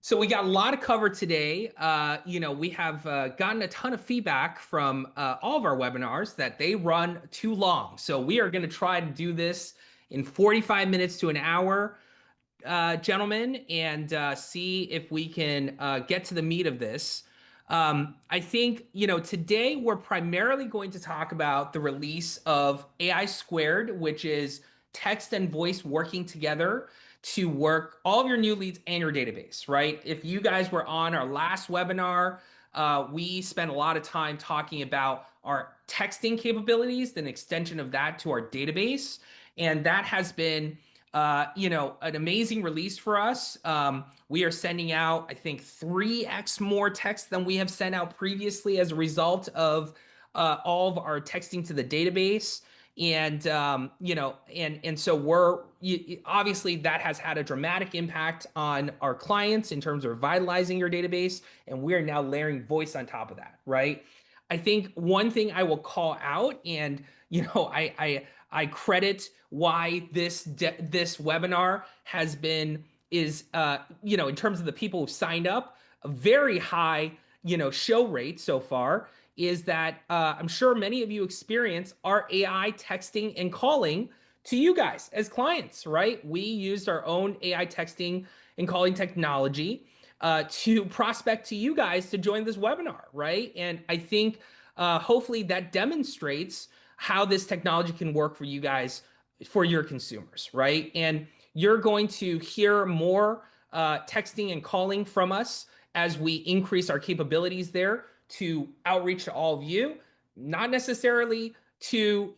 So we got a lot to cover today. We have gotten a ton of feedback from all of our webinars that they run too long. So we are going to try to do this in 45 minutes to an hour, gentlemen, and see if we can get to the meat of this. I think, today we're primarily going to talk about the release of AI squared, which is text and voice working together to work all of your new leads and your database, right? If you guys were on our last webinar, we spent a lot of time talking about our texting capabilities, an extension of that to our database. And that has been an amazing release for us. We are sending out, I think, 3x more text than we have sent out previously as a result of all of our texting to the database. And so obviously that has had a dramatic impact on our clients in terms of revitalizing your database. And we are now layering voice on top of that, right? I think one thing I will call out, and I credit why this webinar has been is in terms of the people who've signed up, a very high show rate so far. Is that I'm sure many of you experience our AI texting and calling to you guys as clients, right? We used our own AI texting and calling technology to prospect to you guys to join this webinar, right? And I think hopefully that demonstrates how this technology can work for you guys, for your consumers, right? And you're going to hear more texting and calling from us as we increase our capabilities there to outreach to all of you, not necessarily to,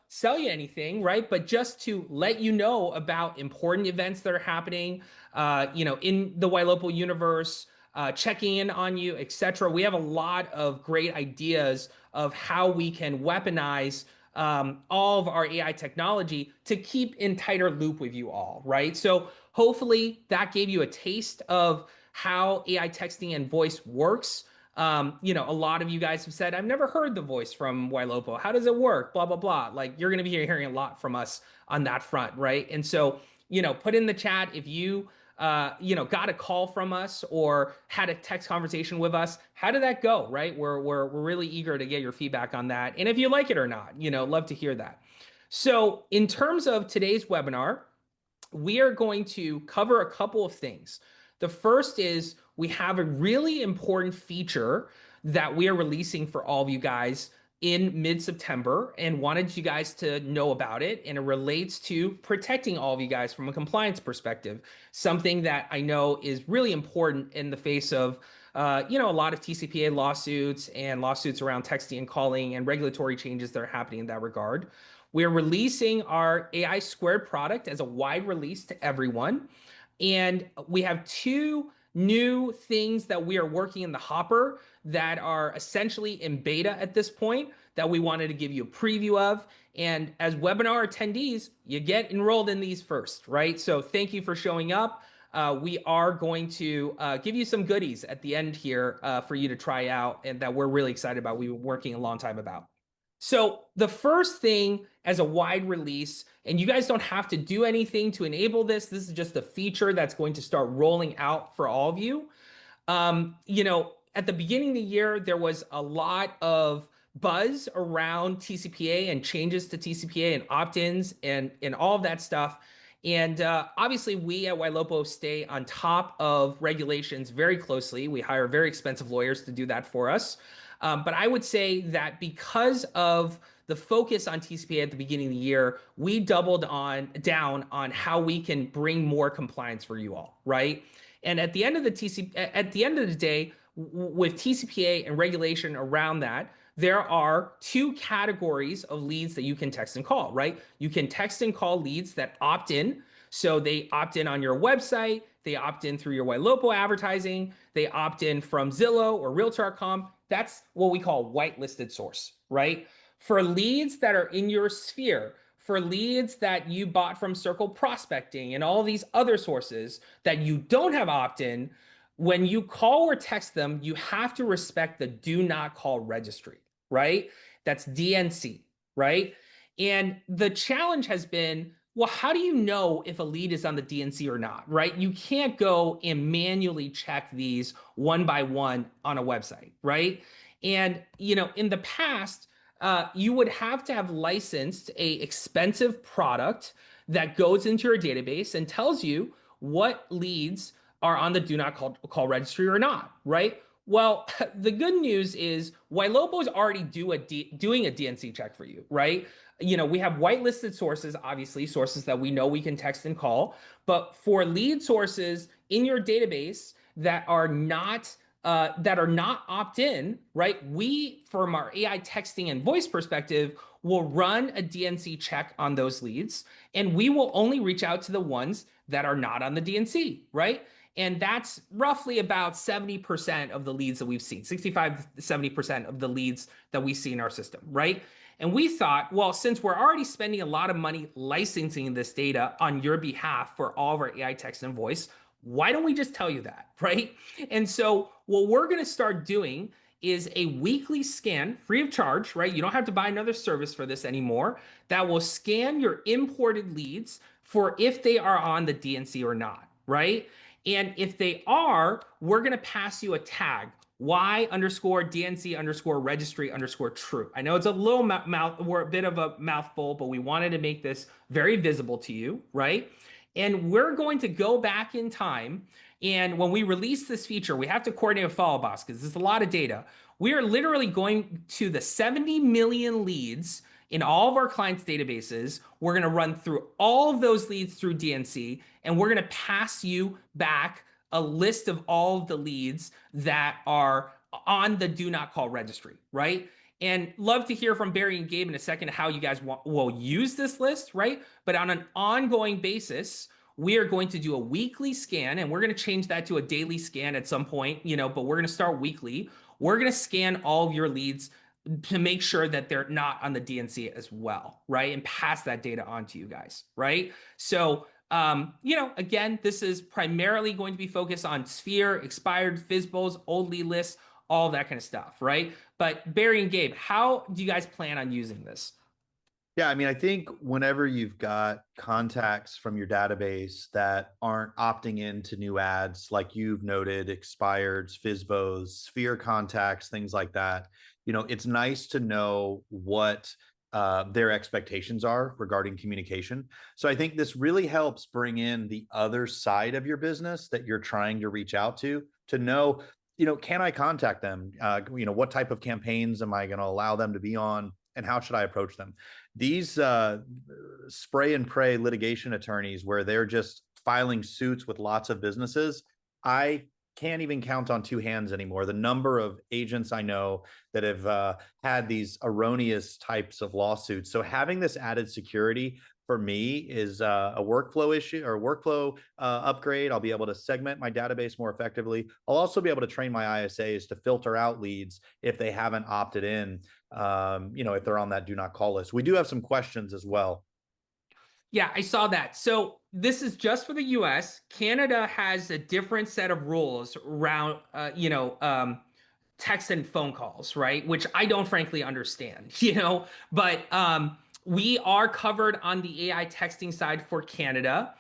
sell you anything, right? But just to let you know about important events that are happening, in the Ylopo universe, checking in on you, etc. We have a lot of great ideas of how we can weaponize all of our AI technology to keep in tighter loop with you all, right? So hopefully that gave you a taste of how AI texting and voice works. A lot of you guys have said, I've never heard the voice from Ylopo. How does it work? Blah, blah, blah. Like you're going to be hearing a lot from us on that front, right? And so, put in the chat if you, got a call from us or had a text conversation with us. How did that go, right? We're really eager to get your feedback on that. And if you like it or not, love to hear that. So in terms of today's webinar, we are going to cover a couple of things. The first is we have a really important feature that we are releasing for all of you guys in mid-September and wanted you guys to know about it. And it relates to protecting all of you guys from a compliance perspective, something that I know is really important in the face of a lot of TCPA lawsuits and lawsuits around texting and calling and regulatory changes that are happening in that regard. We're releasing our AI squared product as a wide release to everyone. And we have two new things that we are working in the hopper that are essentially in beta at this point that we wanted to give you a preview of. And as webinar attendees, you get enrolled in these first, right? So thank you for showing up. We are going to give you some goodies at the end here for you to try out and that we're really excited about. We've been working a long time about. So the first thing as a wide release, and you guys don't have to do anything to enable this. This is just a feature that's going to start rolling out for all of you. At the beginning of the year, there was a lot of buzz around TCPA and changes to TCPA and opt-ins and all of that stuff. And obviously, we at Ylopo stay on top of regulations very closely. We hire very expensive lawyers to do that for us. But I would say that because of the focus on TCPA at the beginning of the year, we doubled down on how we can bring more compliance for you all, right? And at the end of the day, with TCPA and regulation around that, there are two categories of leads that you can text and call, right? You can text and call leads that opt in. So they opt in on your website, they opt in through your Ylopo advertising, they opt in from Zillow or Realtor.com. That's what we call whitelisted source, right? For leads that are in your sphere, for leads that you bought from Circle Prospecting and all these other sources that you don't have opt-in, when you call or text them, you have to respect the do not call registry, right? That's DNC, right? And the challenge has been Well, how do you know if a lead is on the DNC or not, right? You can't go and manually check these one by one on a website, right? And, in the past, you would have to have licensed a expensive product that goes into your database and tells you what leads are on the do not call registry or not, right? Well, the good news is Ylopo is already doing a DNC check for you, right? We have whitelisted sources, obviously, sources that we know we can text and call. But for lead sources in your database that are not opt-in, right? We, from our AI texting and voice perspective, will run a DNC check on those leads, and we will only reach out to the ones that are not on the DNC, right? And that's roughly about 70% of the leads that we've seen, 65 to 70% of the leads that we see in our system, right? And we thought, well, since we're already spending a lot of money licensing this data on your behalf for all of our AI text and voice, why don't we just tell you that, right? And so what we're going to start doing is a weekly scan free of charge, right? You don't have to buy another service for this anymore. That will scan your imported leads for if they are on the DNC or not, right? And if they are, we're going to pass you a tag. Y underscore DNC underscore registry underscore true. I know it's a little we're a bit of a mouthful, but we wanted to make this very visible to you, right? And we're going to go back in time. And when we release this feature, we have to coordinate with Follow Boss because there's a lot of data. We are literally going to the 70 million leads in all of our clients' databases. We're going to run through all of those leads through DNC, and we're going to pass you back a list of all of the leads that are on the do not call registry, right? And love to hear from Barry and Gabe in a second how you guys will use this list, right? But on an ongoing basis, we are going to do a weekly scan, and we're going to change that to a daily scan at some point, but we're going to start weekly. We're going to scan all of your leads to make sure that they're not on the DNC as well, right? And pass that data on to you guys, right? So, again, this is primarily going to be focused on Sphere, expired, FISBOs, old lead lists, all that kind of stuff, right? But Barry and Gabe, how do you guys plan on using this? Yeah, I mean, I think whenever you've got contacts from your database that aren't opting into new ads, like you've noted, expireds, FISBOs, Sphere contacts, things like that, it's nice to know what their expectations are regarding communication. So I think this really helps bring in the other side of your business that you're trying to reach out to know, can I contact them? What type of campaigns am I going to allow them to be on? And how should I approach them? These spray and pray litigation attorneys, where they're just filing suits with lots of businesses, I can't even count on two hands anymore. The number of agents I know that have had these erroneous types of lawsuits. So having this added security for me is a workflow issue or workflow upgrade. I'll be able to segment my database more effectively. I'll also be able to train my ISAs to filter out leads if they haven't opted in, if they're on that do not call list. We do have some questions as well. Yeah, I saw that. So this is just for the US. Canada has a different set of rules around, text and phone calls, right? Which I don't frankly understand, but we are covered on the AI texting side for Canada.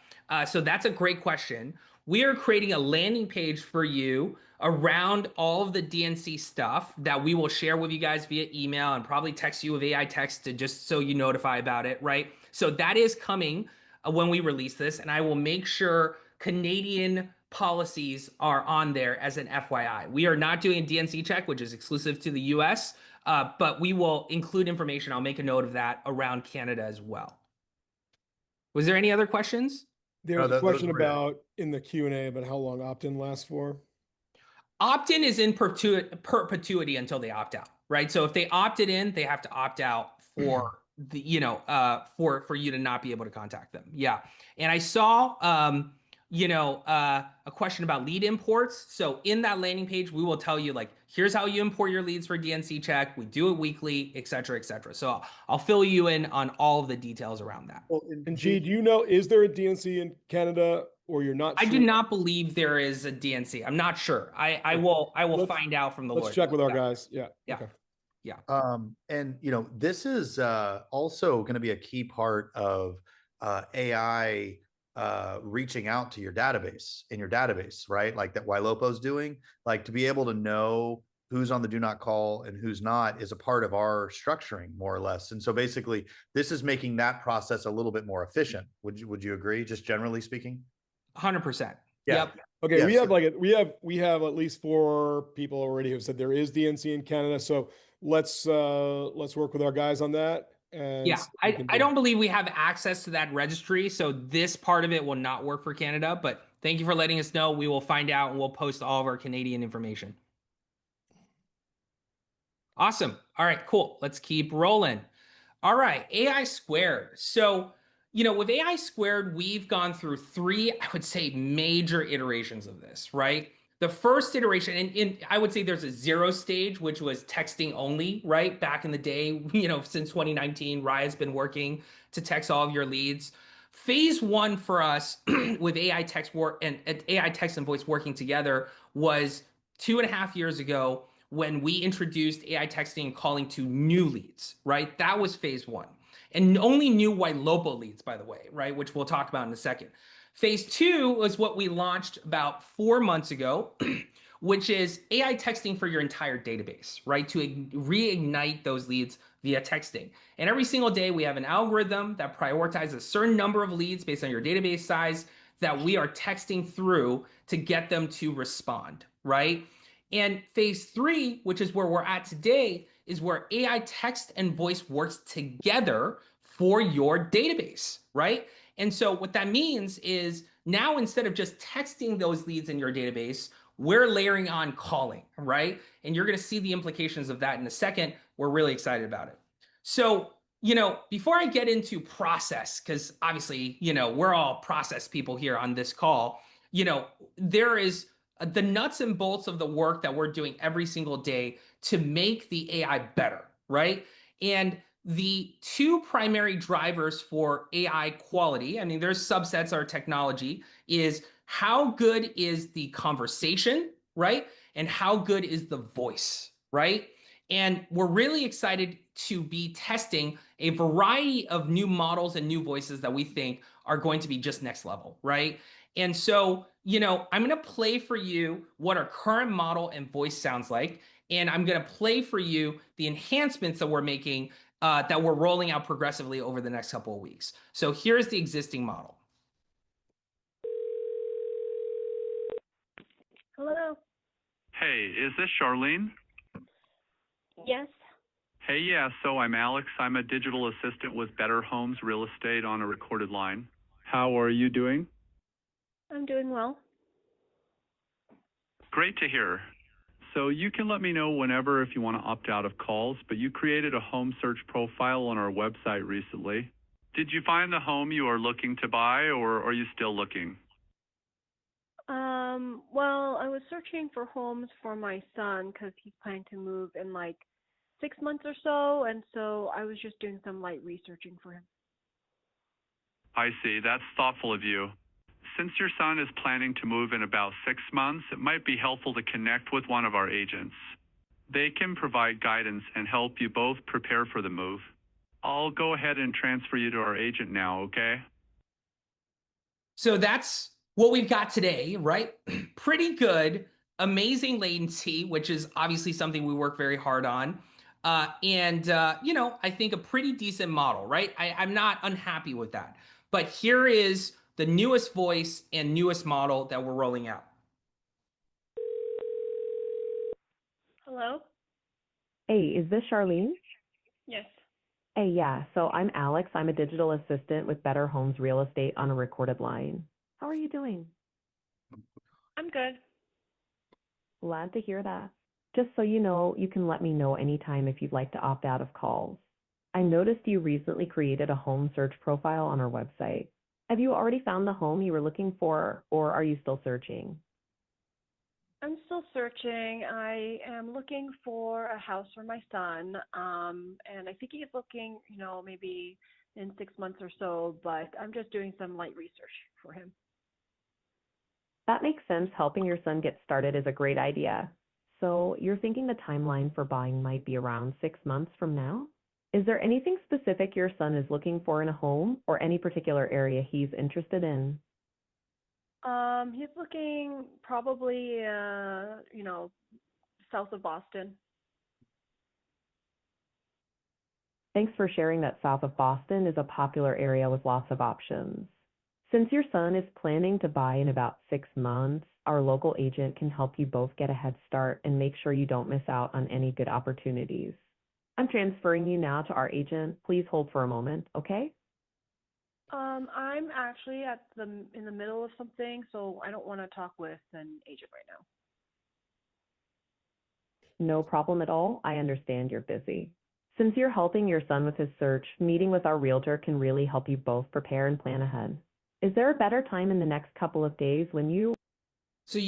So that's a great question. We are creating a landing page for you around all of the DNC stuff that we will share with you guys via email and probably text you with AI text to just so you notify about it, right? So that is coming when we release this, and I will make sure Canadian policies are on there as an FYI. We are not doing a DNC check, which is exclusive to the US, but we will include information. I'll make a note of that around Canada as well. Was there any other questions? There was a question about in the Q&A about how long opt-in lasts for. Opt-in is in perpetuity until they opt out, right? So if they opted in, they have to opt out for the, for you to not be able to contact them. Yeah. And I saw, a question about lead imports. So in that landing page, we will tell you like, here's how you import your leads for DNC check. We do it weekly, et cetera, et cetera. So I'll fill you in on all of the details around that. Well, and G, do you know, is there a DNC in Canada or you're not sure? I do not believe there is a DNC. I'm not sure. I will find out from the Let's lawyer. check with our guys. Yeah. Yeah. Okay. Yeah. And this is also going to be a key part of AI reaching out to your database, right? Like that Ylopo's doing, like to be able to know who's on the do not call and who's not is a part of our structuring more or less. And so basically this is making that process a little bit more efficient. Would you agree, just generally speaking? 100%. Yeah. Yep. Okay, Yes. we have at least 4 people already who said there is DNC in Canada. So let's work with our guys on that and Yeah, see what we can I do. don't believe we have access to that registry, so this part of it will not work for Canada, but thank you for letting us know. We will find out and we'll post all of our Canadian information. Awesome. All right, cool. Let's keep rolling. All right, AI squared. So, with AI squared, we've gone through three, I would say, major iterations of this, right? The first iteration, and I would say there's a zero stage, which was texting only, right? Back in the day, since 2019, Raya's been working to text all of your leads. Phase one for us with AI text work and AI text and voice working together was 2.5 years ago when we introduced AI texting and calling to new leads, right? That was phase one. And only new Ylopo leads, by the way, right? Which we'll talk about in a second. Phase two was what we launched about 4 months ago, which is AI texting for your entire database, right? To reignite those leads via texting. And every single day, we have an algorithm that prioritizes a certain number of leads based on your database size that we are texting through to get them to respond, right? And phase three, which is where we're at today, is where AI text and voice works together for your database, right? And so what that means is now instead of just texting those leads in your database, we're layering on calling, right? And you're going to see the implications of that in a second. We're really excited about it. So, before I get into process, because obviously, we're all process people here on this call, there is the nuts and bolts of the work that we're doing every single day to make the AI better, right? And the two primary drivers for AI quality, I mean, there's subsets of technology, is how good is the conversation, right? And how good is the voice, right? And we're really excited to be testing a variety of new models and new voices that we think are going to be just next level, right? And so, I'm going to play for you what our current model and voice sounds like. And I'm going to play for you the enhancements that we're making, that we're rolling out progressively over the next couple of weeks. So here's the existing model. Hello. Hey, is this Charlene? Yes. Hey, yeah, so I'm Alex. I'm a digital assistant with Better Homes Real Estate on a recorded line. How are you doing? I'm doing well. Great to hear. So you can let me know whenever if you want to opt out of calls, but you created a home search profile on our website recently. Did you find the home you are looking to buy, or are you still looking? Well, I was searching for homes for my son because he's planning to move in like 6 months or so, and so I was just doing some light researching for him. I see. That's thoughtful of you. Since your son is planning to move in about 6 months, it might be helpful to connect with one of our agents. They can provide guidance and help you both prepare for the move. I'll go ahead and transfer you to our agent now, okay? So that's what we've got today, right? Pretty good, amazing latency, which is obviously something we work very hard on. I think a pretty decent model, right? I'm not unhappy with that. But here is the newest voice and newest model that we're rolling out. Hello? Hey, is this Charlene? Yes. Hey, yeah. So I'm Alex. I'm a digital assistant with Better Homes Real Estate on a recorded line. How are you doing? I'm good. Glad to hear that. Just so you know, you can let me know anytime if you'd like to opt out of calls. I noticed you recently created a home search profile on our website. Have you already found the home you were looking for, or are you still searching? I'm still searching. I am looking for a house for my son, and I think he's looking, maybe in 6 months or so, but I'm just doing some light research for him. That makes sense. Helping your son get started is a great idea. So you're thinking the timeline for buying might be around 6 months from now? Is there anything specific your son is looking for in a home or any particular area he's interested in? He's looking probably, south of Boston. Thanks for sharing that south of Boston is a popular area with lots of options. Since your son is planning to buy in about 6 months, our local agent can help you both get a head start and make sure you don't miss out on any good opportunities. I'm transferring you now to our agent. Please hold for a moment, okay? I'm actually in the middle of something, so I don't want to talk with an agent right now. No problem at all. I understand you're busy. Since you're helping your son with his search, meeting with our realtor can really help you both prepare and plan ahead. Is there a better time in the next couple of days when you... So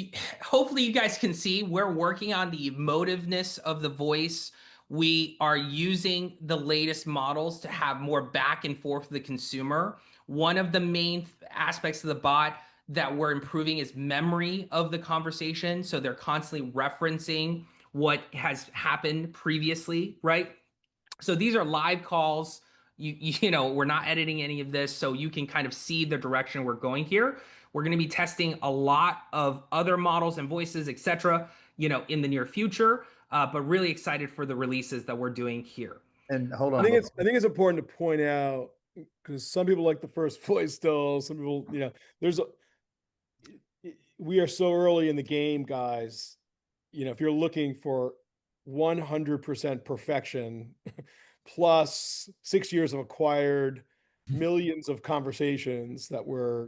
hopefully you guys can see we're working on the emotiveness of the voice. We are using the latest models to have more back and forth with the consumer. One of the main aspects of the bot that we're improving is memory of the conversation. So they're constantly referencing what has happened previously, right? So these are live calls. We're not editing any of this, so you can kind of see the direction we're going here. We're going to be testing a lot of other models and voices, etc., in the near future. But really excited for the releases that we're doing here. And hold on. I think it's important to point out, because some people like the first voice still, some people, we are so early in the game, guys. If you're looking for 100% perfection plus 6 years of acquired millions of conversations that we're,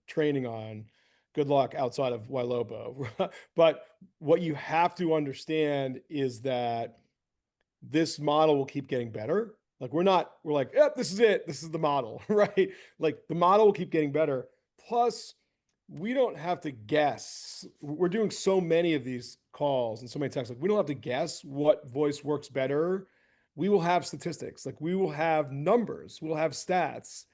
training on, good luck outside of Ylopo. But what you have to understand is that this model will keep getting better. Like we're like, yep, this is it. This is the model, right? Like the model will keep getting better. Plus, we don't have to guess. We're doing so many of these calls and so many texts. Like we don't have to guess what voice works better. We will have statistics. Like we will have numbers. We'll have stats.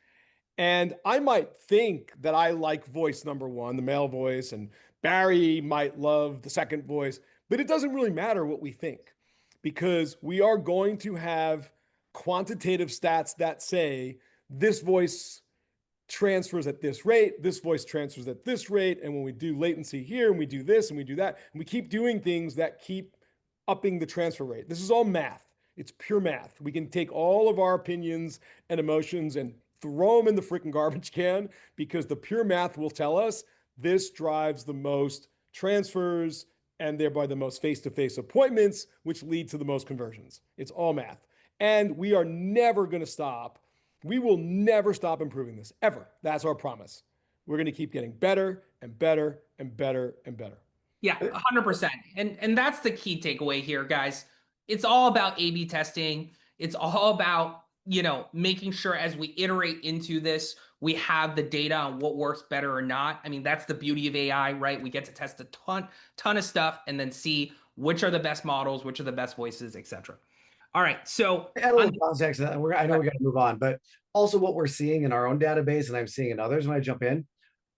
And I might think that I like voice number one, the male voice, and Barry might love the second voice, but it doesn't really matter what we think because we are going to have quantitative stats that say this voice transfers at this rate, this voice transfers at this rate, and when we do latency here and we do this and we do that, and we keep doing things that keep upping the transfer rate. This is all math. It's pure math. We can take all of our opinions and emotions and throw them in the freaking garbage can because the pure math will tell us this drives the most transfers and thereby the most face-to-face appointments, which lead to the most conversions. It's all math. And we are never going to stop. We will never stop improving this, ever. That's our promise. We're going to keep getting better and better and better and better. Yeah, 100%. And that's the key takeaway here, guys. It's all about A/B testing. It's all about, making sure as we iterate into this, we have the data on what works better or not. I mean, that's the beauty of AI, right? We get to test a ton of stuff and then see which are the best models, which are the best voices, etc. All right, so add a little context, and I know we got to move on, but also what we're seeing in our own database, and I'm seeing in others when I jump in,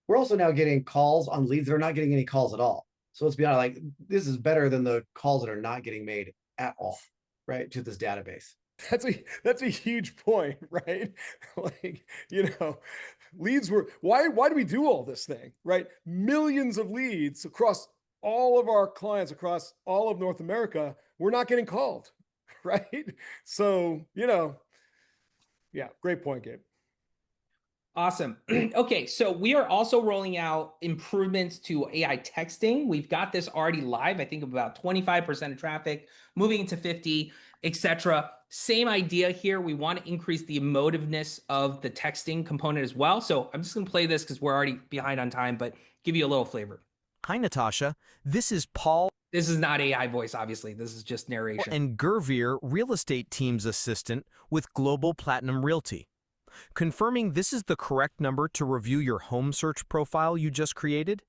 we're also now getting calls on leads that are not getting any calls at all. So let's be honest, like this is better than the calls that are not getting made at all, right, to this database. That's a huge point, right? Like, leads were why do we do all this thing, right? Millions of leads across all of our clients across all of North America, we're not getting called, right? So, yeah, great point, Gabe. Awesome. Okay, so we are also rolling out improvements to AI texting. We've got this already live, I think about 25% of traffic, moving to 50, etc. Same idea here. We want to increase the emotiveness of the texting component as well. So I'm just going to play this because we're already behind on time, but give you a little flavor. Hi, Natasha. This is Paul. This is not AI voice, obviously. This is just narration. And Gervier, real estate team's assistant with Global Platinum Realty. Confirming this is the correct number to review your home search profile you just created?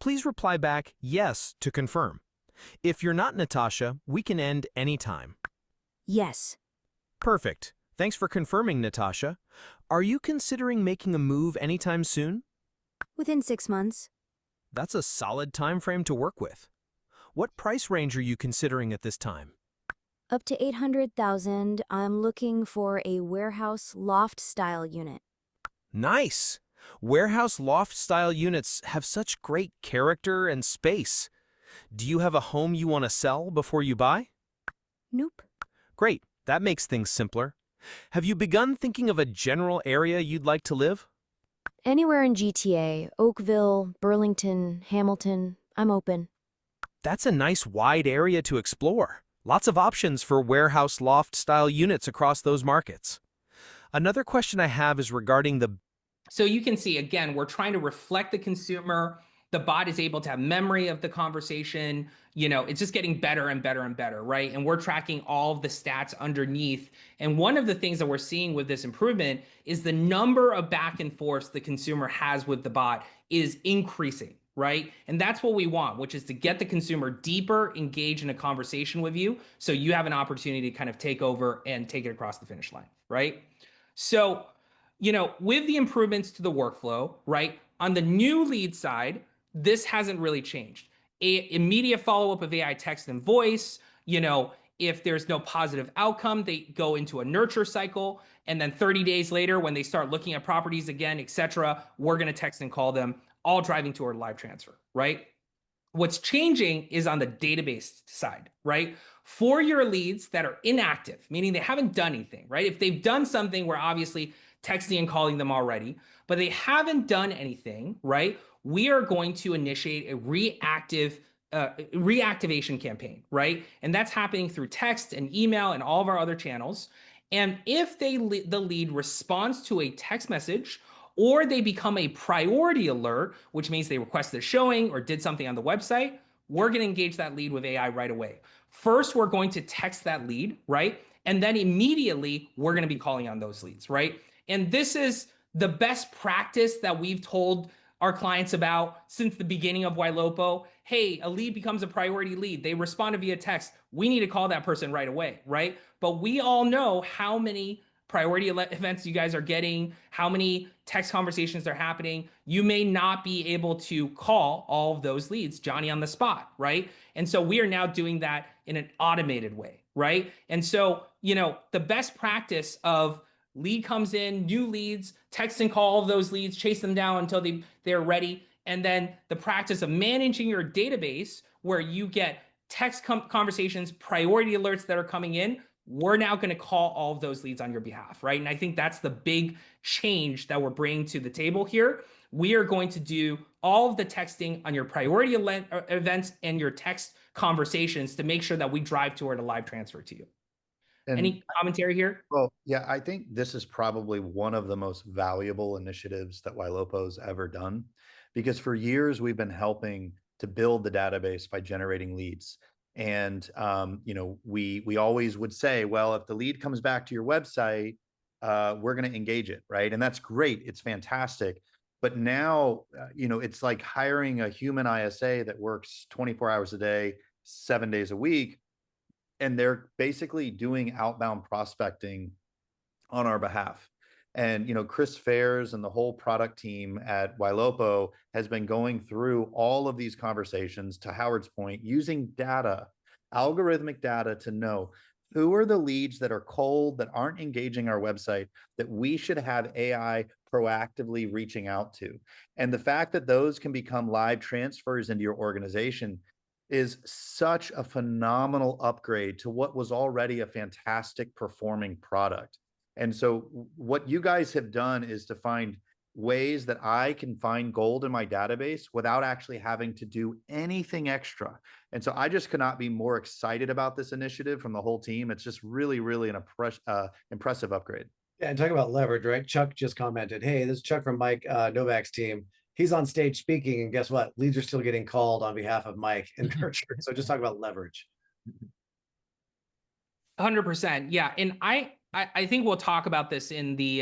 Please reply back yes to confirm. If you're not Natasha, we can end anytime. Yes. Perfect. Thanks for confirming, Natasha. Are you considering making a move anytime soon? Within 6 months. That's a solid time frame to work with. What price range are you considering at this time? Up to 800,000. I'm looking for a warehouse loft style unit. Nice! Warehouse loft-style units have such great character and space. Do you have a home you want to sell before you buy? Nope. Great, that makes things simpler. Have you begun thinking of a general area you'd like to live? Anywhere in GTA, Oakville, Burlington, Hamilton. I'm open. That's a nice wide area to explore. Lots of options for warehouse loft-style units across those markets. Another question I have is regarding the So you can see, again, we're trying to reflect the consumer. The bot is able to have memory of the conversation. It's just getting better and better and better, right? And we're tracking all of the stats underneath. And one of the things that we're seeing with this improvement is the number of back and forths the consumer has with the bot is increasing, right? And that's what we want, which is to get the consumer deeper engaged in a conversation with you, so you have an opportunity to kind of take over and take it across the finish line, right? So with the improvements to the workflow, right, on the new lead side, this hasn't really changed. Immediate follow-up of AI text and voice, if there's no positive outcome, they go into a nurture cycle. And then 30 days later, when they start looking at properties again, etc., we're going to text and call them, all driving toward live transfer, right? What's changing is on the database side, right? For your leads that are inactive, meaning they haven't done anything, right? If they've done something, we're obviously texting and calling them already, but they haven't done anything, right? We are going to initiate a reactivation campaign, right? And that's happening through text and email and all of our other channels. And if the lead responds to a text message, or they become a priority alert, which means they requested a showing or did something on the website, we're going to engage that lead with AI right away. First, we're going to text that lead, right? And then immediately, we're going to be calling on those leads, right? And this is the best practice that we've told our clients about since the beginning of Ylopo. Hey, a lead becomes a priority lead. They responded via text. We need to call that person right away, right? But we all know how many priority events you guys are getting, how many text conversations are happening. You may not be able to call all of those leads, Johnny, on the spot, right? And so we are now doing that in an automated way, right? And so, the best practice of lead comes in, new leads, text and call all of those leads, chase them down until they're ready. And then the practice of managing your database where you get text conversations, priority alerts that are coming in, we're now going to call all of those leads on your behalf, right? And I think that's the big change that we're bringing to the table here. We are going to do all of the texting on your priority events and your text conversations to make sure that we drive toward a live transfer to you. And Any commentary here? well, yeah, I think this is probably one of the most valuable initiatives that Ylopo's ever done, because for years we've been helping to build the database by generating leads. And we always would say, well, if the lead comes back to your website, we're going to engage it, right? And that's great. It's fantastic. But now, it's like hiring a human ISA that works 24 hours a day, 7 days a week, and they're basically doing outbound prospecting on our behalf. And Chris Fairs and the whole product team at Ylopo has been going through all of these conversations, to Howard's point, using data, algorithmic data, to know who are the leads that are cold, that aren't engaging our website, that we should have AI proactively reaching out to. And the fact that those can become live transfers into your organization is such a phenomenal upgrade to what was already a fantastic performing product. And so what you guys have done is to find ways that I can find gold in my database without actually having to do anything extra. And so I just cannot be more excited about this initiative from the whole team. It's just really, really an impressive upgrade. Yeah, and talk about leverage, right? Chuck just commented, hey, this is Chuck from Mike Novak's team. He's on stage speaking, and guess what? Leads are still getting called on behalf of Mike and Nurture. So just talk about leverage. 100%. Yeah. And I think we'll talk about this in the,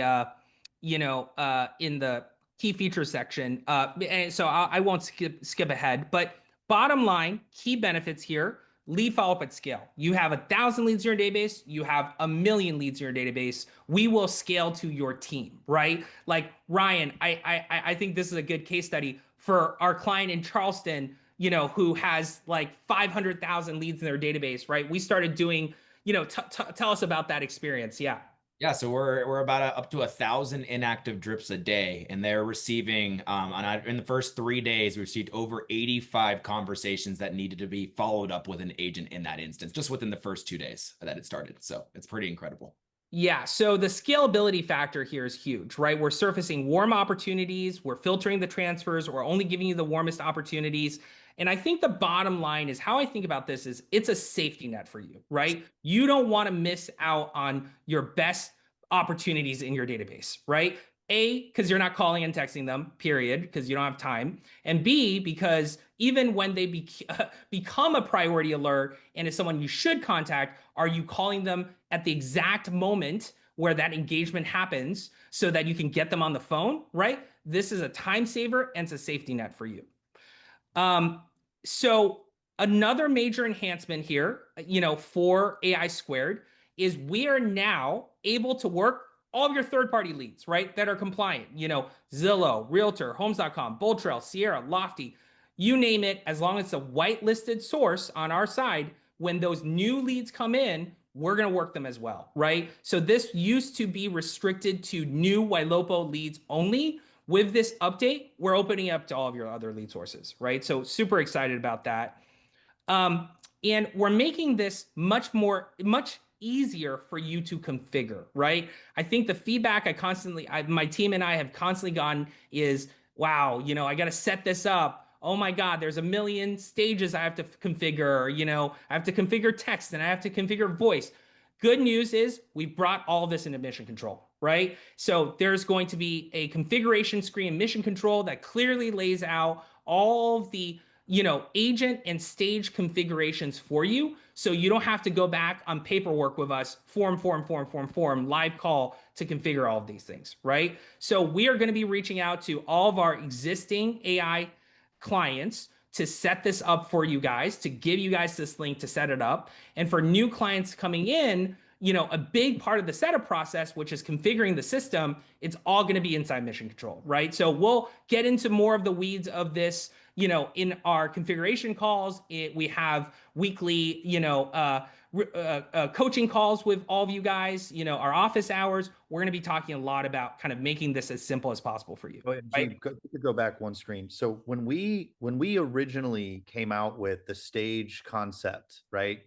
in the key feature section. And so I won't skip ahead, but bottom line, key benefits here, lead follow-up at scale. You have 1,000 leads in your database, you have 1 million leads in your database. We will scale to your team, right? Like Ryan, I think this is a good case study for our client in Charleston, who has like 500,000 leads in their database, right? We started doing tell us about that experience. Yeah. Yeah, so we're about up to 1,000 inactive drips a day, and they're receiving in the first 3 days, we received over 85 conversations that needed to be followed up with an agent in that instance, just within the first 2 days that it started. So it's pretty incredible. Yeah, so the scalability factor here is huge, right? We're surfacing warm opportunities, we're filtering the transfers, we're only giving you the warmest opportunities. And I think the bottom line is how I think about this is it's a safety net for you, right? You don't want to miss out on your best opportunities in your database, right? A, because you're not calling and texting them, period, because you don't have time. And B, because even when they become a priority alert and is someone you should contact, are you calling them at the exact moment where that engagement happens so that you can get them on the phone, right? This is a time saver and it's a safety net for you. So another major enhancement here, for AI² is we are now able to work all of your third-party leads, right, that are compliant. Zillow, Realtor, Homes.com, Bold Trail, Sierra, Lofty, you name it, as long as it's a whitelisted source on our side, when those new leads come in, we're going to work them as well, right? So this used to be restricted to new Ylopo leads only. With this update, we're opening up to all of your other lead sources, right? So super excited about that. And we're making this much easier for you to configure, right? I think the feedback my team and I have constantly gotten is, wow, I got to set this up. Oh my God, there's a million stages I have to configure, I have to configure text and I have to configure voice. Good news is we've brought all of this into mission control, right? So there's going to be a configuration screen in mission control that clearly lays out all of the agent and stage configurations for you. So you don't have to go back on paperwork with us, form, live call to configure all of these things, right? So we are going to be reaching out to all of our existing AI clients to set this up for you guys, to give you guys this link to set it up. And for new clients coming in, a big part of the setup process, which is configuring the system, it's all going to be inside mission control, right? So we'll get into more of the weeds of this, in our configuration calls. We have weekly, coaching calls with all of you guys, our office hours. We're going to be talking a lot about kind of making this as simple as possible for you. Right? Go back one screen. So when we originally came out with the stage concept, right,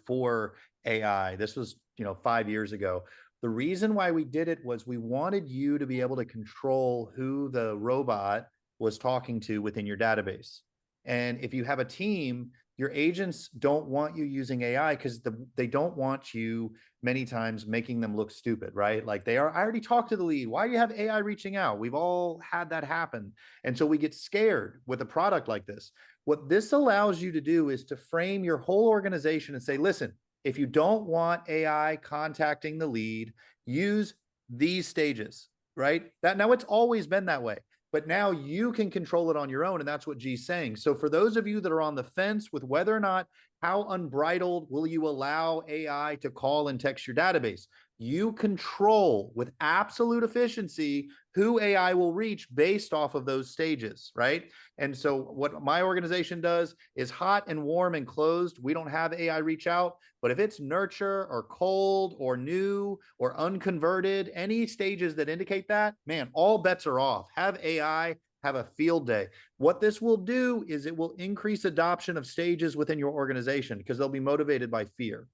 for AI, this was 5 years ago. The reason why we did it was we wanted you to be able to control who the robot was talking to within your database. And if you have a team, your agents don't want you using AI because they don't want you many times making them look stupid, right? Like I already talked to the lead. Why do you have AI reaching out? We've all had that happen. And so we get scared with a product like this. What this allows you to do is to frame your whole organization and say, listen, if you don't want AI contacting the lead, use these stages, right? Now it's always been that way. But now you can control it on your own. And that's what G's saying. So for those of you that are on the fence with whether or not, how unbridled will you allow AI to call and text your database? You control with absolute efficiency who AI will reach based off of those stages, right? And so what my organization does is hot and warm and closed. We don't have AI reach out, but if it's nurture or cold or new or unconverted, any stages that indicate that, man, all bets are off. Have AI have a field day. What this will do is it will increase adoption of stages within your organization because they'll be motivated by fear.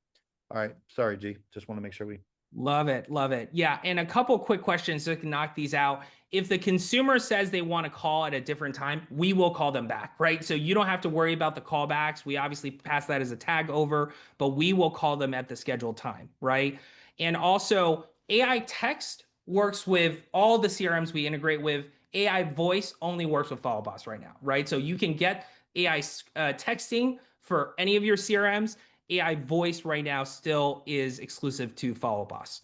All right. Sorry, G. Just want to make sure we... Love it. Love it. Yeah. And a couple quick questions so we can knock these out. If the consumer says they want to call at a different time, we will call them back, right? So you don't have to worry about the callbacks. We obviously pass that as a tag over, but we will call them at the scheduled time, right? And also AI text works with all the CRMs we integrate with. AI voice only works with Follow Boss right now, right? So you can get AI texting for any of your CRMs. AI voice right now still is exclusive to Follow Boss.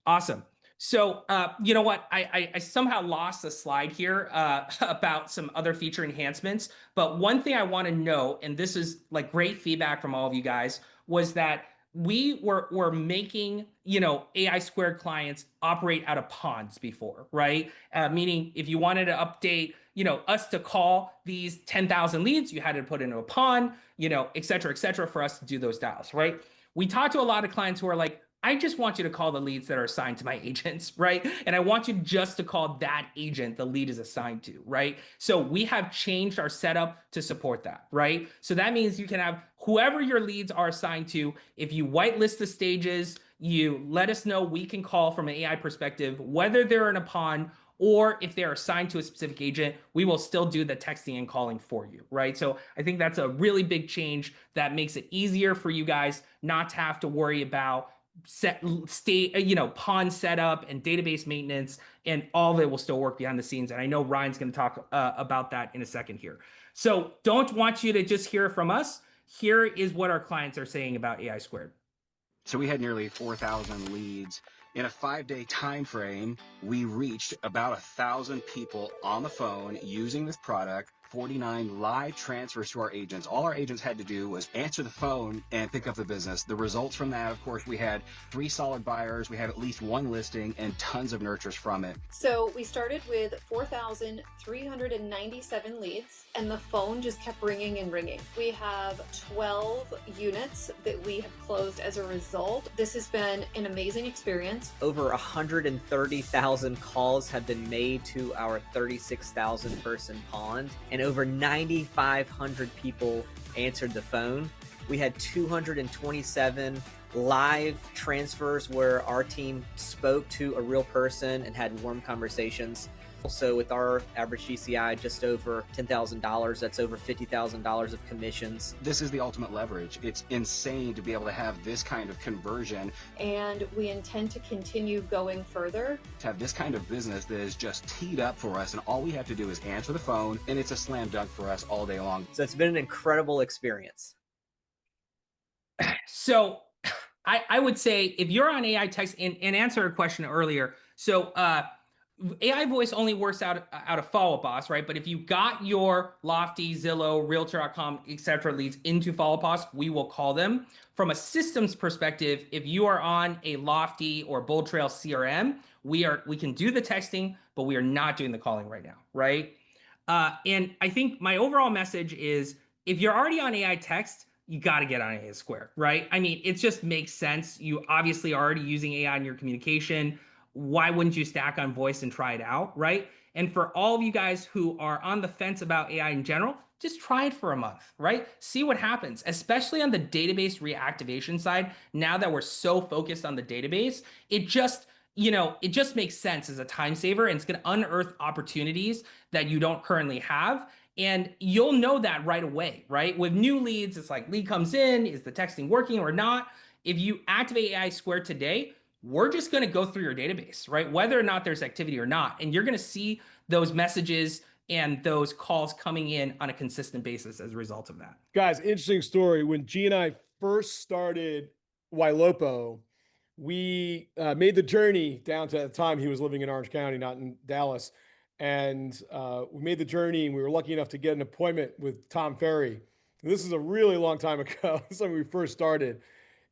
Awesome. So you know what? I somehow lost a slide here about some other feature enhancements. But one thing I want to note, and this is like great feedback from all of you guys, was that we were making, AI² clients operate out of ponds before, right? Meaning if you wanted to update, us to call these 10,000 leads, you had to put into a pond, et cetera, for us to do those dials, right? we talk to a lot of clients who are like, I just want you to call the leads that are assigned to my agents, right? And I want you just to call that agent the lead is assigned to, right? So we have changed our setup to support that, right? So that means you can have whoever your leads are assigned to. If you whitelist the stages, you let us know, we can call from an AI perspective, whether they're in a pond or if they're assigned to a specific agent, we will still do the texting and calling for you, right? So I think that's a really big change that makes it easier for you guys not to have to worry about pond setup and database maintenance, and all of it will still work behind the scenes. And I know Ryan's going to talk about that in a second here. So don't want you to just hear from us. Here is what our clients are saying about AI². So we had nearly 4,000 leads. In a 5-day time frame, we reached about 1,000 people on the phone using this product, 49 live transfers to our agents. All our agents had to do was answer the phone and pick up the business. The results from that, of course, we had 3 solid buyers, we had at least 1 listing, and tons of nurtures from it. So we started with 4,397 leads, and the phone just kept ringing and ringing. We have 12 units that we have closed as a result. This has been an amazing experience. Over 130,000 calls have been made to our 36,000 person pond, and over 9,500 people answered the phone. We had 227 live transfers where our team spoke to a real person and had warm conversations. Also, with our average GCI just over $10,000, that's over $50,000 of commissions. This is the ultimate leverage. It's insane to be able to have this kind of conversion. And we intend to continue going further. To have this kind of business that is just teed up for us, and all we have to do is answer the phone, and it's a slam dunk for us all day long. So it's been an incredible experience. So I would say if you're on AI text, and answer a question earlier, so AI voice only works out of Follow Up Boss, right? But if you got your Lofty, Zillow, Realtor.com, etc. leads into Follow Up Boss, we will call them. From a systems perspective, if you are on a Lofty or Bold Trail CRM, we can do the texting, but we are not doing the calling right now, right? And I think my overall message is, if you're already on AI text, you got to get on AI², right? I mean, it just makes sense. You obviously are already using AI in your communication. Why wouldn't you stack on voice and try it out, right? And for all of you guys who are on the fence about AI in general, just try it for a month, right? See what happens, especially on the database reactivation side. Now that we're so focused on the database, it just makes sense as a time saver, and it's going to unearth opportunities that you don't currently have. And you'll know that right away, right? With new leads, it's like lead comes in, is the texting working or not? If you activate AI² today, we're just going to go through your database, right? Whether or not there's activity or not. And you're going to see those messages and those calls coming in on a consistent basis as a result of that. Guys, interesting story. When G and I first started Ylopo, we made the journey down to, at the time he was living in Orange County, not in Dallas. And we made the journey, and we were lucky enough to get an appointment with Tom Ferry. And this is a really long time ago. This is when we first started.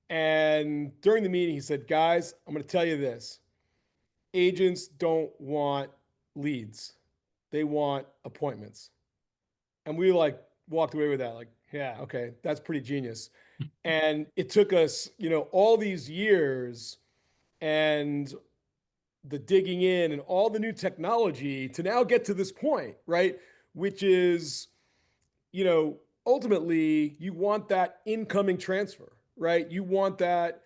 And during the meeting, he said, guys, I'm going to tell you this. Agents don't want leads. They want appointments. And we walked away with that. Like, yeah, okay, that's pretty genius. And it took us, all these years and the digging in and all the new technology to now get to this point, right? Which is, ultimately you want that incoming transfer, right? You want that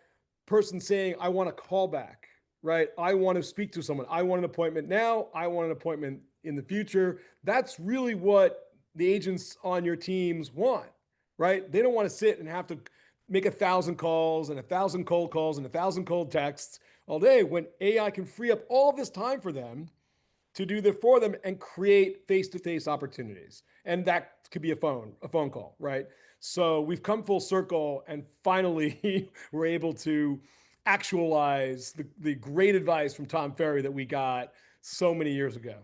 person saying, I want a call back, right? I want to speak to someone. I want an appointment now. I want an appointment in the future. That's really what the agents on your teams want, right? They don't want to sit and have to make 1,000 calls and 1,000 cold calls and 1,000 cold texts all day, when AI can free up all this time for them to do that for them and create face-to-face opportunities. And that could be a phone call, right? So we've come full circle, and finally we're able to actualize the great advice from Tom Ferry that we got so many years ago.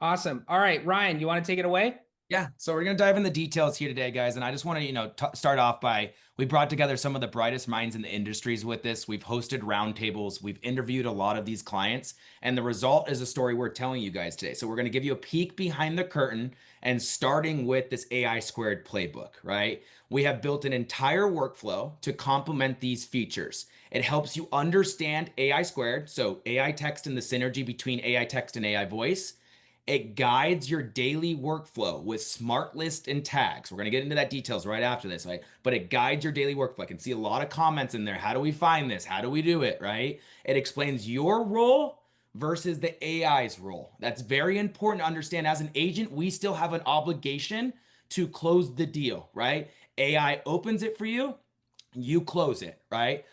Awesome. All right, Ryan, you want to take it away? Yeah, so we're going to dive in the details here today, guys. And I just want to, start off by, we brought together some of the brightest minds in the industries with this. We've hosted roundtables. We've interviewed a lot of these clients. And the result is a story we're telling you guys today. So we're going to give you a peek behind the curtain and starting with this AI² playbook, right? We have built an entire workflow to complement these features. It helps you understand AI², so AI text and the synergy between AI text and AI voice. It guides your daily workflow with smart list and tags. We're going to get into that details right after this, right? But it guides your daily workflow. I can see a lot of comments in there. How do we find this? How do we do it, right? It explains your role versus the AI's role. That's very important to understand. As an agent, we still have an obligation to close the deal, right? AI opens it for you, you close it, right?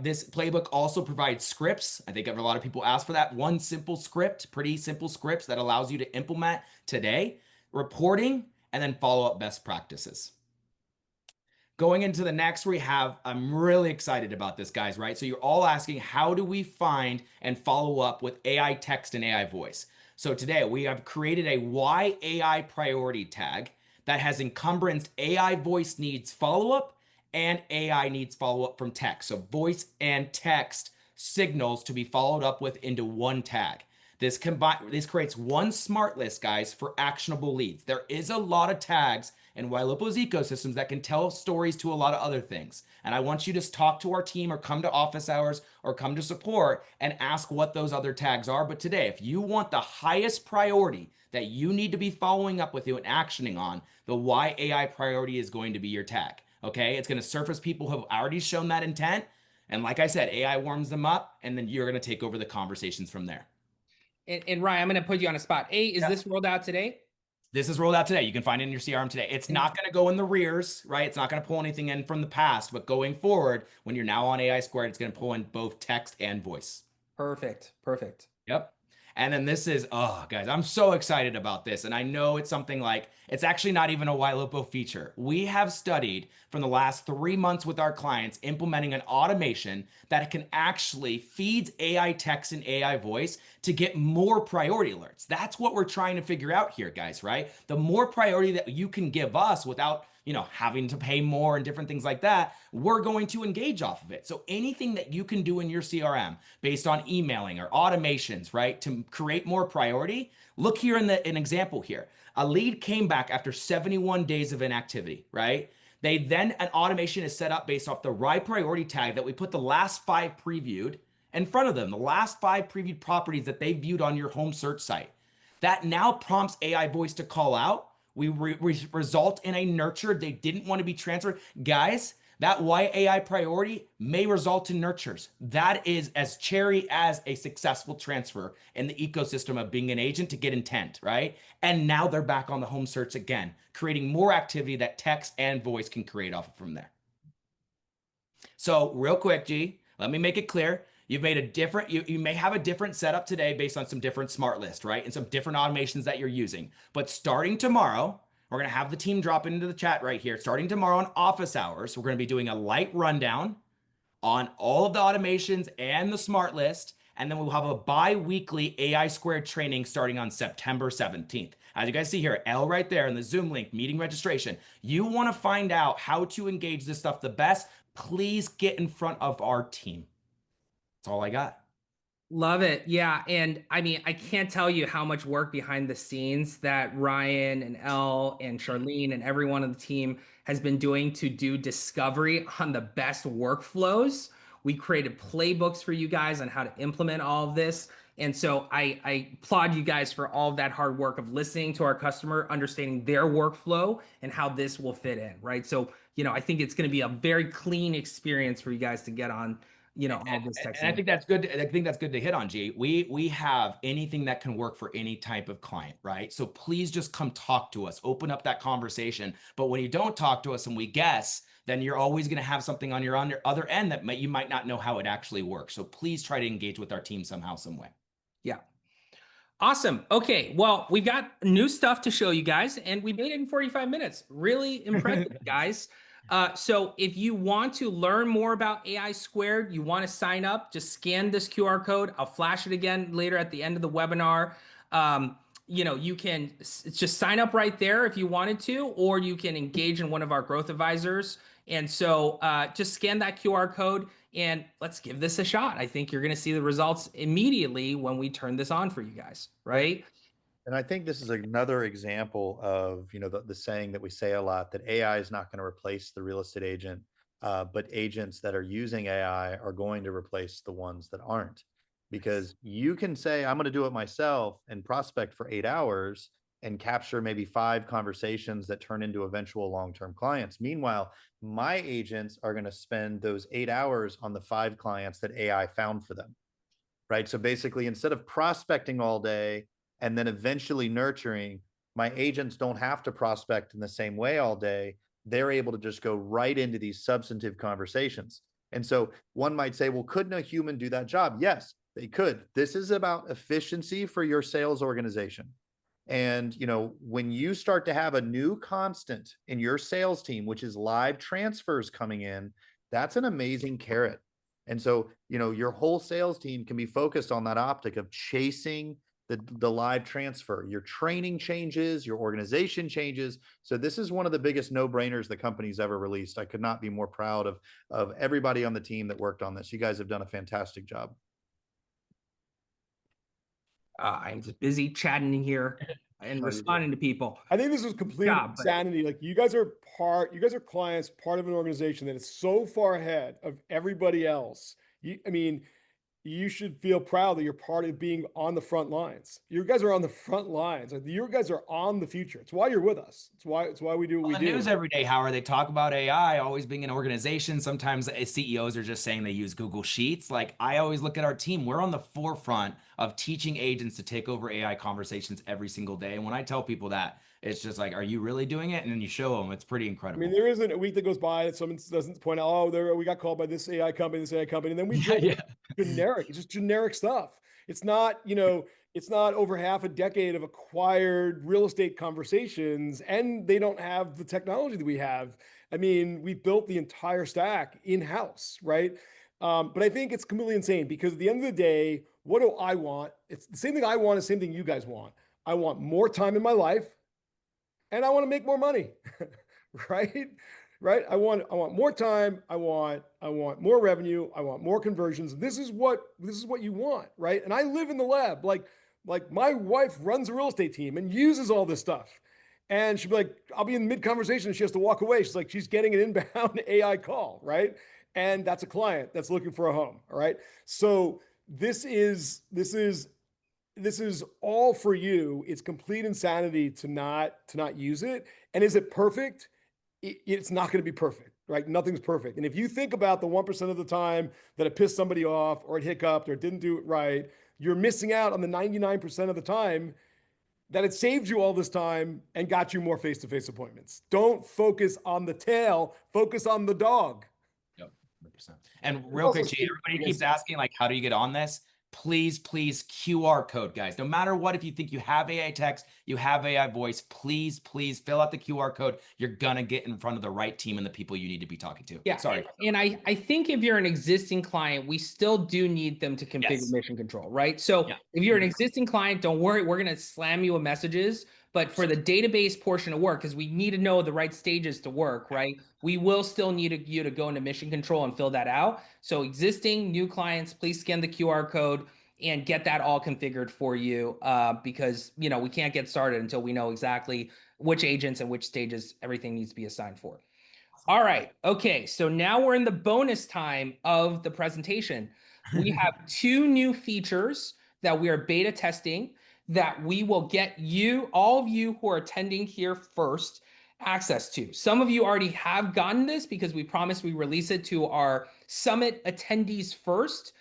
This playbook also provides scripts. I think a lot of people ask for that. One simple script, pretty simple scripts that allows you to implement today, reporting, and then follow up best practices. Going into the next, I'm really excited about this, guys, right? So you're all asking, how do we find and follow up with AI text and AI voice? So today we have created a why AI priority tag that has encumbrance AI voice needs follow-up and AI needs follow-up from text. So voice and text signals to be followed up with into one tag. This creates one smart list, guys, for actionable leads. There is a lot of tags in Ylopo's ecosystems that can tell stories to a lot of other things. And I want you to talk to our team or come to office hours or come to support and ask what those other tags are. But today, if you want the highest priority that you need to be following up with you and actioning on, the why AI priority is going to be your tag. Okay, it's going to surface people who have already shown that intent. And like I said, AI warms them up, and then you're going to take over the conversations from there. And Ryan, I'm going to put you on a spot. Is this rolled out today? This is rolled out today. You can find it in your CRM today. It's not going to go in the rears, right? It's not going to pull anything in from the past, but going forward, when you're now on AI², it's going to pull in both text and voice. Perfect. Yep. And then this is, oh, guys, I'm so excited about this. And I know it's something like, it's actually not even a Ylopo feature. We have studied from the last 3 months with our clients implementing an automation that can actually feeds AI text and AI voice to get more priority alerts. That's what we're trying to figure out here, guys, right? The more priority that you can give us without having to pay more and different things like that, we're going to engage off of it. So anything that you can do in your CRM based on emailing or automations, right, to create more priority, look here in an example here. A lead came back after 71 days of inactivity, right? An automation is set up based off the right priority tag that we put the last 5 previewed in front of them, the last 5 previewed properties that they viewed on your home search site. That now prompts AI voice to call out. We result in a nurture. They didn't want to be transferred. Guys, that why AI priority may result in nurtures. That is as cherry as a successful transfer in the ecosystem of being an agent to get intent, right? And now they're back on the home search again, creating more activity that text and voice can create off from there. So real quick, G, let me make it clear. You've made a different, you may have a different setup today based on some different smart lists, right? And some different automations that you're using. But starting tomorrow, we're going to have the team drop into the chat right here. Starting tomorrow on office hours, we're going to be doing a light rundown on all of the automations and the smart list. And then we'll have a bi-weekly AI² training starting on September 17th. As you guys see here, L right there in the Zoom link, meeting registration. You want to find out how to engage this stuff the best, please get in front of our team. That's all I got. Love it. Yeah. And I mean, I can't tell you how much work behind the scenes that Ryan and Elle and Charlene and everyone on the team has been doing to do discovery on the best workflows. We created playbooks for you guys on how to implement all of this. And so I applaud you guys for all of that hard work of listening to our customer, understanding their workflow and how this will fit in, right? So, I think it's going to be a very clean experience for you guys to get on all this technology. And I think that's good. I think that's good to hit on, G. We have anything that can work for any type of client, right? So please just come talk to us, open up that conversation. But when you don't talk to us and we guess, then you're always going to have something on your other end that you might not know how it actually works. So please try to engage with our team somehow, some way. Yeah. Awesome. Okay. Well, we've got new stuff to show you guys, and we made it in 45 minutes. Really impressive, guys. So if you want to learn more about AI², you want to sign up, just scan this QR code. I'll flash it again later at the end of the webinar. you can just sign up right there if you wanted to, or you can engage in one of our growth advisors. And so just scan that QR code and let's give this a shot. I think you're going to see the results immediately when we turn this on for you guys, right? And I think this is another example of, the saying that we say a lot, that AI is not going to replace the real estate agent, but agents that are using AI are going to replace the ones that aren't. Because you can say, I'm going to do it myself and prospect for 8 hours and capture maybe 5 conversations that turn into eventual long-term clients. Meanwhile, my agents are going to spend those 8 hours on the 5 clients that AI found for them, right? So basically, instead of prospecting all day and then eventually nurturing, my agents don't have to prospect in the same way all day. They're able to just go right into these substantive conversations. And so one might say, well, couldn't a human do that job? Yes, they could. This is about efficiency for your sales organization. And, when you start to have a new constant in your sales team, which is live transfers coming in, that's an amazing carrot. And so, your whole sales team can be focused on that optic of chasing the live transfer. Your training changes, your organization changes. So this is one of the biggest no-brainers the company's ever released. I could not be more proud of everybody on the team that worked on this. You guys have done a fantastic job. I'm just busy chatting in here and responding to people. I think this is complete insanity. Like you guys are clients, part of an organization that is so far ahead of everybody else. You should feel proud that you're part of being on the front lines. You guys are on the front lines. Like you guys are on the future. It's why you're with us. It's why we do what we do. The news every day, Howard, they talk about AI always being an organization. Sometimes CEOs are just saying they use Google Sheets. Like I always look at our team. We're on the forefront of teaching agents to take over AI conversations every single day. And when I tell people that, it's just like, are you really doing it? And then you show them. It's pretty incredible. There isn't a week that goes by that someone doesn't point out, oh, we got called by this AI company, and then we generic. It's just generic stuff. It's not, it's not over half a decade of acquired real estate conversations, and they don't have the technology that we have. We built the entire stack in-house, right? But I think it's completely insane because at the end of the day, what do I want? It's the same thing I want, the same thing you guys want. I want more time in my life. And I want to make more money, right? Right. I want more time. I want more revenue. I want more conversions. This is what you want, right? And I live in the lab. Like my wife runs a real estate team and uses all this stuff. And she'll be like, I'll be in mid conversation and she has to walk away. She's like, she's getting an inbound AI call, right? And that's a client that's looking for a home. All right. So this is all for you. It's complete insanity to not use it. And is it perfect? It's not going to be perfect, right? Nothing's perfect. And if you think about the 1% of the time that it pissed somebody off or it hiccuped or it didn't do it right, you're missing out on the 99% of the time that it saved you all this time and got you more face-to-face appointments. Don't focus on the tail, focus on the dog. Yep, 100%. And real quick, everybody keeps asking, like, how do you get on this? Please QR code, guys. No matter what, if you think you have AI text, you have AI voice, please fill out the QR code. You're going to get in front of the right team and the people you need to be talking to. Yeah. Sorry. And I think if you're an existing client, we still do need them to configure mission control, right? So if you're an existing client, don't worry. We're going to slam you with messages. But for the database portion of work, because we need to know the right stages to work, right? We will still need you to go into mission control and fill that out. So existing new clients, please scan the QR code and get that all configured for you because, we can't get started until we know exactly which agents and which stages everything needs to be assigned for. All right. Okay. So now we're in the bonus time of the presentation. We have 2 new features that we are beta testing that we will get you, all of you who are attending here first, access to. Some of you already have gotten this because we promised we release it to our summit attendees first.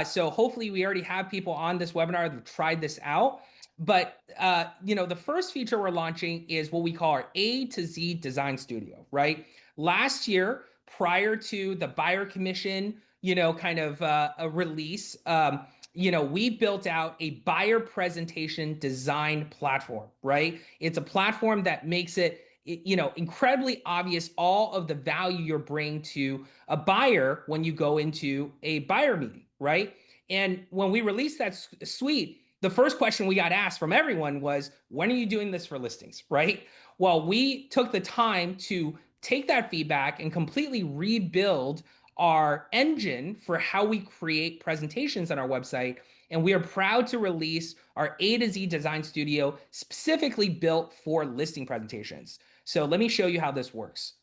So hopefully we already have people on this webinar that have tried this out. But, the first feature we're launching is what we call our A to Z Design Studio, right? Last year, prior to the buyer commission, a release, we built out a buyer presentation design platform, right? It's a platform that makes it, incredibly obvious all of the value you're bringing to a buyer when you go into a buyer meeting, right? And when we released that suite, the first question we got asked from everyone was, when are you doing this for listings, right? Well, we took the time to take that feedback and completely rebuild our engine for how we create presentations on our website. And we are proud to release our A to Z design studio specifically built for listing presentations. So let me show you how this works.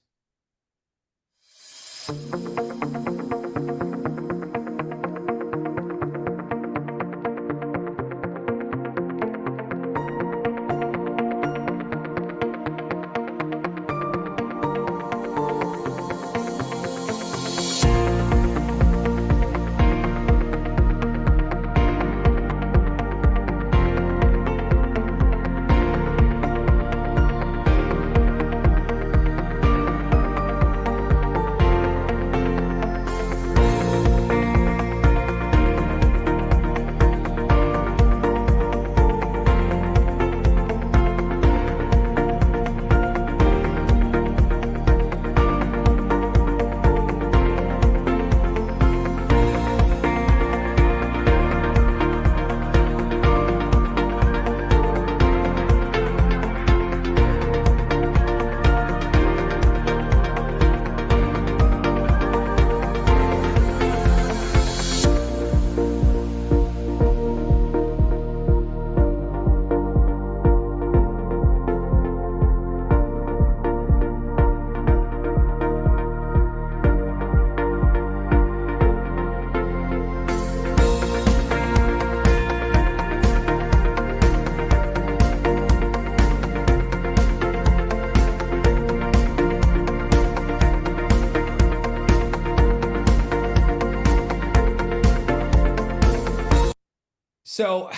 So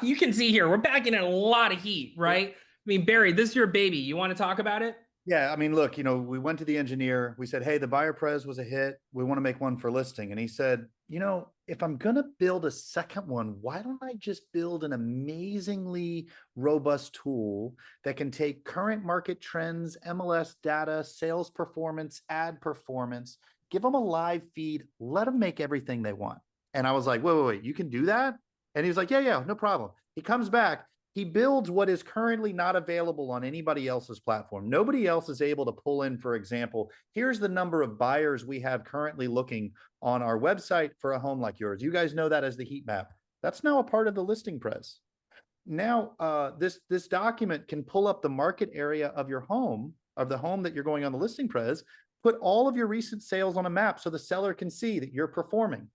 you can see here, we're backing in a lot of heat, right? I mean, Barry, this is your baby. You want to talk about it? Yeah, I mean, look, we went to the engineer. We said, hey, the buyer pres was a hit. We want to make one for listing. And he said, if I'm going to build a second one, why don't I just build an amazingly robust tool that can take current market trends, MLS data, sales performance, ad performance, give them a live feed, let them make everything they want. And I was like, wait, you can do that? And he was like, yeah, no problem. He comes back. He builds what is currently not available on anybody else's platform. Nobody else is able to pull in, for example, here's the number of buyers we have currently looking on our website for a home like yours. You guys know that as the heat map. That's now a part of the listing pres. Now, this document can pull up the market area of your home, of the home that you're going on the listing pres, put all of your recent sales on a map so the seller can see that you're performing.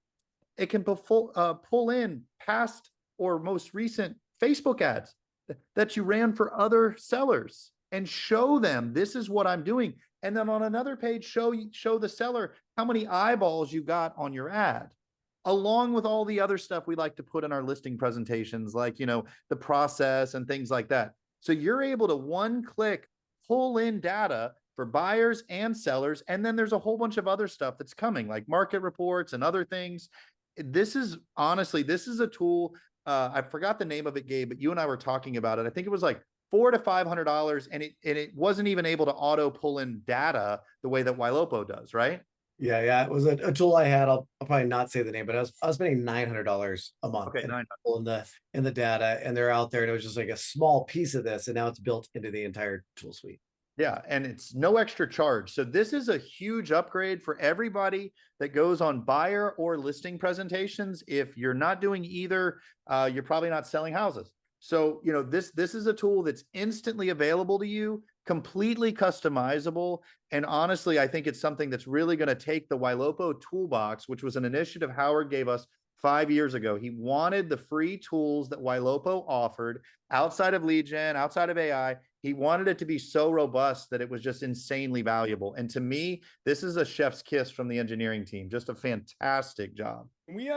It can pull in past or most recent Facebook ads that you ran for other sellers and show them this is what I'm doing. And then on another page, show the seller how many eyeballs you got on your ad, along with all the other stuff we like to put in our listing presentations, like, the process and things like that. So you're able to one click pull in data for buyers and sellers. And then there's a whole bunch of other stuff that's coming, like market reports and other things. This is a tool. I forgot the name of it, Gabe, but you and I were talking about it. I think it was like $400 to $500, and it wasn't even able to auto pull in data the way that Ylopo does, right? Yeah. It was a tool I had. I'll probably not say the name, but I was spending $900 a month in the data, and they're out there. And it was just like a small piece of this, and now it's built into the entire tool suite. Yeah, and it's no extra charge. So this is a huge upgrade for everybody that goes on buyer or listing presentations. If you're not doing either, you're probably not selling houses. So, this is a tool that's instantly available to you, completely customizable. And honestly, I think it's something that's really going to take the Ylopo toolbox, which was an initiative Howard gave us 5 years ago. He wanted the free tools that Ylopo offered outside of lead gen, outside of AI. He wanted it to be so robust that it was just insanely valuable. And to me, this is a chef's kiss from the engineering team. Just a fantastic job. We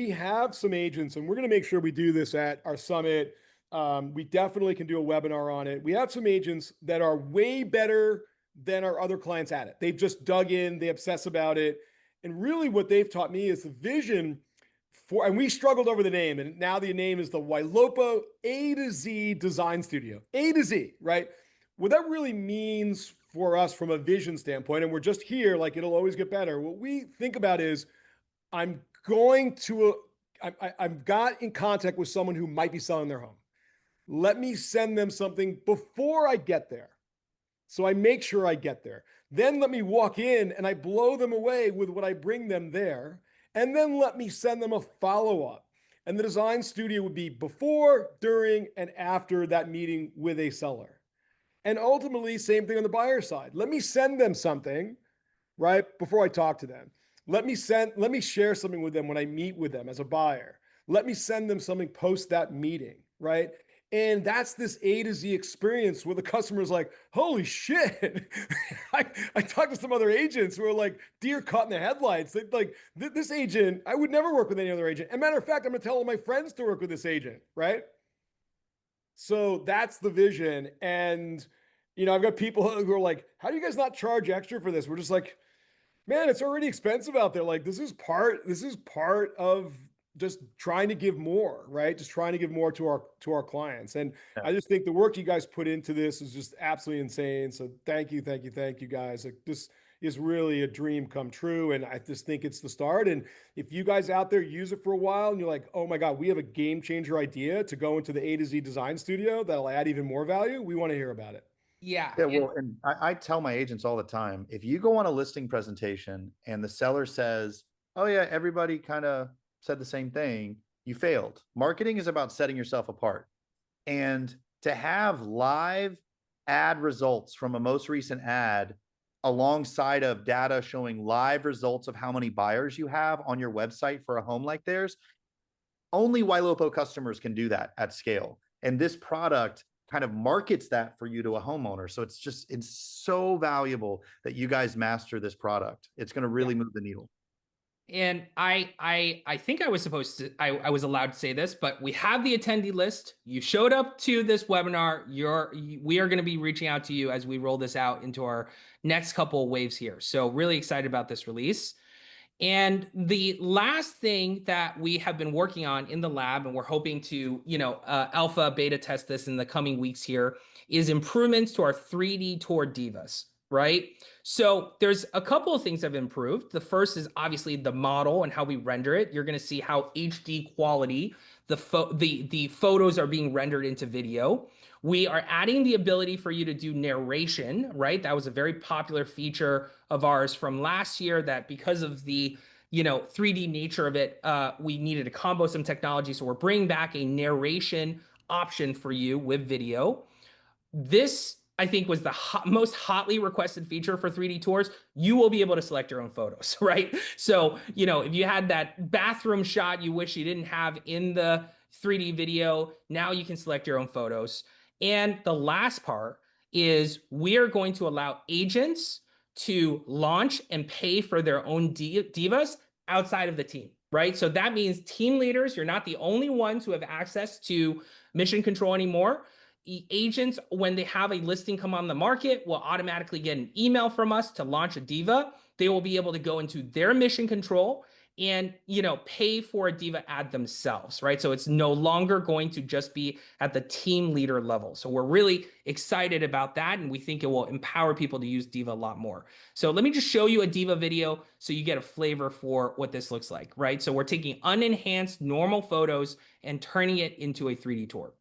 have some agents, and we're going to make sure we do this at our summit. We definitely can do a webinar on it. We have some agents that are way better than our other clients at it. They've just dug in, they obsess about it. And really what they've taught me is the vision for, and we struggled over the name, and now the name is the Ylopo A to Z Design Studio. A to Z, right? What that really means for us from a vision standpoint, and we're just here, like it'll always get better. What we think about is, I'm going to I've got in contact with someone who might be selling their home. Let me send them something before I get there. So I make sure I get there. Then let me walk in and I blow them away with what I bring them there. And then let me send them a follow-up. And the design studio would be before, during, and after that meeting with a seller. And ultimately, same thing on the buyer side. Let me send them something, right, before I talk to them. Let me share something with them when I meet with them as a buyer. Let me send them something post that meeting, right? And that's this A to Z experience where the customer's like, holy shit. I talked to some other agents who are like deer caught in the headlights. They like this agent, I would never work with any other agent. And matter of fact, I'm gonna tell all my friends to work with this agent, right? So that's the vision. And I've got people who are like, how do you guys not charge extra for this? We're just like, man, it's already expensive out there. Like this is part of just trying to give more, right? Just trying to give more to our clients. And Yeah. I just think the work you guys put into this is just absolutely insane. So thank you guys. Like this is really a dream come true. And I just think it's the start. And if you guys out there use it for a while and you're like, oh my God, we have a game changer idea to go into the A to Z design studio that'll add even more value, we want to hear about it. Yeah. Yeah, well, and I tell my agents all the time, if you go on a listing presentation and the seller says, oh yeah, everybody kind of said the same thing, you failed. Marketing is about setting yourself apart. And to have live ad results from a most recent ad alongside of data showing live results of how many buyers you have on your website for a home like theirs, only Ylopo customers can do that at scale. And this product kind of markets that for you to a homeowner. So it's so valuable that you guys master this product. It's going to really move the needle. And I think I was supposed to, I was allowed to say this, but we have the attendee list. You showed up to this webinar. We are going to be reaching out to you as we roll this out into our next couple of waves here. So really excited about this release. And the last thing that we have been working on in the lab, and we're hoping to, alpha beta test this in the coming weeks here, is improvements to our 3D tour divas, right? So there's a couple of things that have improved. The first is obviously the model and how we render it. You're going to see how HD quality the photos are being rendered into video. We are adding the ability for you to do narration, right? That was a very popular feature of ours from last year that because of the 3D nature of it, we needed to combo some technology. So we're bringing back a narration option for you with video. This, I think, was the most hotly requested feature for 3D tours. You will be able to select your own photos, right? So, if you had that bathroom shot you wish you didn't have in the 3D video, now you can select your own photos. And the last part is we are going to allow agents to launch and pay for their own divas outside of the team, right? So that means team leaders, you're not the only ones who have access to mission control anymore. Agents, when they have a listing come on the market, will automatically get an email from us to launch a diva. They will be able to go into their mission control and pay for a diva ad themselves, right? So it's no longer going to just be at the team leader level. So we're really excited about that, and we think it will empower people to use diva a lot more. So let me just show you a diva video so you get a flavor for what this looks like, right? So we're taking unenhanced normal photos and turning it into a 3D tour.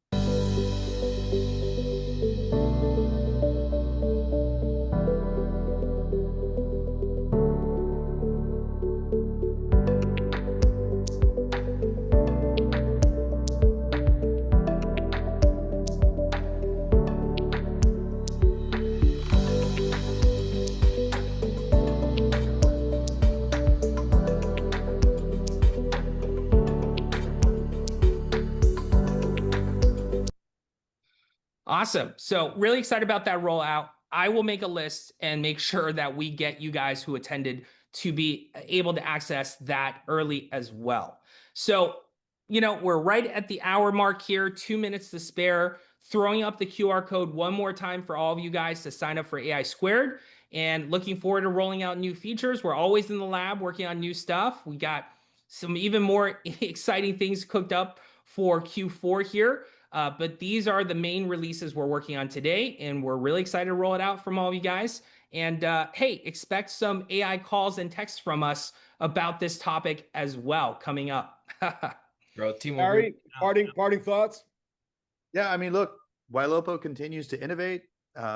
Awesome. So really excited about that rollout. I will make a list and make sure that we get you guys who attended to be able to access that early as well. So, we're right at the hour mark here, 2 minutes to spare. Throwing up the QR code one more time for all of you guys to sign up for AI², and looking forward to rolling out new features. We're always in the lab working on new stuff. We got some even more exciting things cooked up for Q4 here. But these are the main releases we're working on today, and we're really excited to roll it out from all of you guys. And hey, expect some AI calls and texts from us about this topic as well coming up. Growth team will agree. Harry, parting thoughts? Yeah, I mean, look, Ylopo continues to innovate,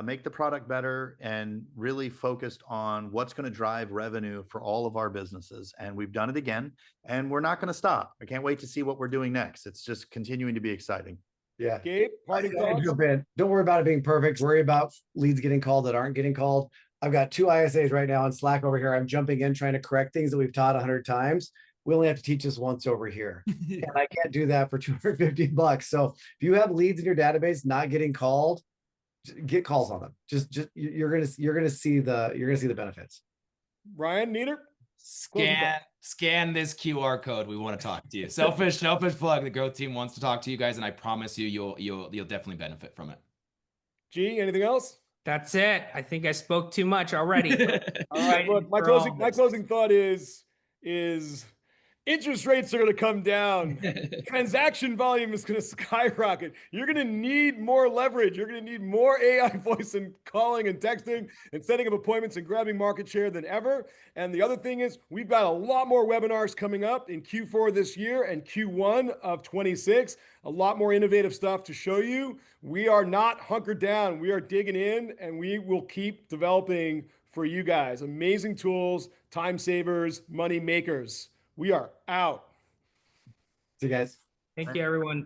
make the product better, and really focused on what's going to drive revenue for all of our businesses. And we've done it again, and we're not going to stop. I can't wait to see what we're doing next. It's just continuing to be exciting. Yeah. Gabe, parting thoughts? Jump in. Don't worry about it being perfect. Worry about leads getting called that aren't getting called. I've got 2 ISAs right now on Slack over here. I'm jumping in, trying to correct things that we've taught 100 times. We only have to teach this once over here. And I can't do that for $250. So if you have leads in your database not getting called, get calls on them. Just you're gonna see the benefits. Ryan, neither? Scan this QR code. We want to talk to you. Selfish plug. The growth team wants to talk to you guys, and I promise you, you'll definitely benefit from it. G, anything else? That's it. I think I spoke too much already. All right. Look, my closing thought is interest rates are going to come down. Transaction volume is going to skyrocket. You're going to need more leverage. You're going to need more AI voice and calling and texting and setting up appointments and grabbing market share than ever. And the other thing is we've got a lot more webinars coming up in Q4 this year and Q1 of 26. A lot more innovative stuff to show you. We are not hunkered down. We are digging in, and we will keep developing for you guys. Amazing tools, time savers, money makers. We are out. See you guys. Thank you, everyone.